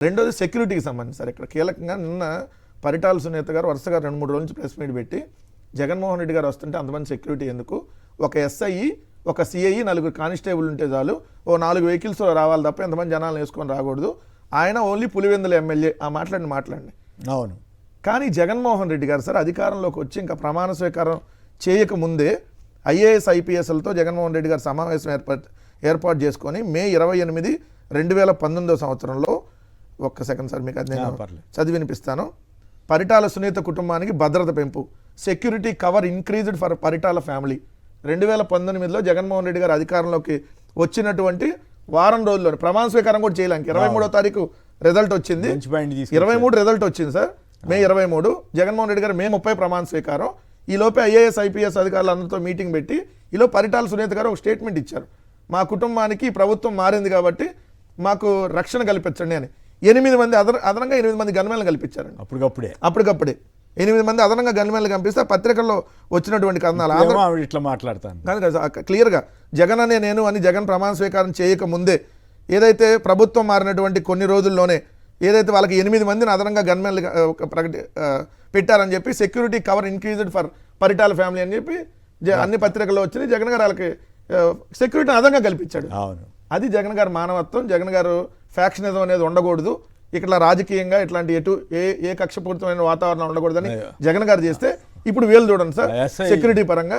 రెండోది సెక్యూరిటీకి సంబంధించి సార్ ఇక్కడ కీలకంగా నిన్న పరిటాల సునీత గారు వరుసగా 2-3 రోజుల నుంచి ప్రెస్ మీట్ పెట్టి జగన్మోహన్ రెడ్డి గారు వస్తుంటే అంతమంది సెక్యూరిటీ ఎందుకు, ఒక ఎస్ఐ ఒక సిఐ 4 కానిస్టేబుల్ ఉంటే చాలు, ఓ 4 వెహికల్స్ రావాలి తప్ప ఎంతమంది జనాలను వేసుకొని రాకూడదు, ఆయన ఓన్లీ పులివెందుల ఎమ్మెల్యే ఆ మాట్లాడండి. అవును. కానీ జగన్మోహన్ రెడ్డి గారు సార్ అధికారంలోకి వచ్చి ఇంకా ప్రమాణ స్వీకారం చేయకముందే ఐఏఎస్ ఐపీఎస్లతో జగన్మోహన్ రెడ్డి గారు సమావేశం ఏర్పాటు చేసుకొని మే 28, 2019 సంవత్సరంలో ఒక్క సెకండ్ సార్ మీకు అది నేను చదివి వినిపిస్తాను. పరిటాల సునీత కుటుంబానికి భద్రత పెంపు, security cover increased for Paritala family. 2019లో జగన్మోహన్ రెడ్డి గారు అధికారంలోకి వచ్చినటువంటి వారం రోజుల్లోనే ప్రమాణ స్వీకారం కూడా చేయలేక 23వ తారీఖు రిజల్ట్ వచ్చింది. 23 రిజల్ట్ వచ్చింది సార్. మే 23 జగన్మోహన్ రెడ్డి గారు మే 30 ప్రమాణ స్వీకారం. ఈ లోపే ఐఏఎస్ ఐపీఎస్ అధికారులు అందరితో మీటింగ్ పెట్టి ఈలో పరిటాల సునీత గారు ఒక స్టేట్మెంట్ ఇచ్చారు, మా కుటుంబానికి ప్రభుత్వం మారింది కాబట్టి మాకు రక్షణ కల్పించండి అని. 8 మంది అదనంగా 8 మంది గన్మెన్లు కల్పించారండి. అప్పటికప్పుడే 8 మంది అదనంగా గన్మెన్లు కల్పిస్తే పత్రికల్లో వచ్చినటువంటి కథనాలు ఇట్లా మాట్లాడతాను క్లియర్గా జగన్ అనే నేను అని జగన్ ప్రమాణ స్వీకారం చేయక ముందే ఏదైతే ప్రభుత్వం మారినటువంటి కొన్ని రోజుల్లోనే ఏదైతే వాళ్ళకి 8 మందిని అదనంగా గన్మెన్లు పెట్టారని చెప్పి security cover increased for Paritala family అని చెప్పి అన్ని పత్రికల్లో వచ్చినాయి. జగన్ గారు వాళ్ళకి సెక్యూరిటీని అదనంగా కల్పించాడు. అది జగన్ గారు మానవత్వం. జగన్ గారు ఫ్యాక్షనిజం అనేది ఉండకూడదు, ఇక్కడ రాజకీయంగా ఇట్లాంటి ఏ కక్షపూరితమైన వాతావరణం ఉండకూడదని జగన్ గారు చేస్తే ఇప్పుడు వీళ్ళు చూడండి సార్ సెక్యూరిటీ పరంగా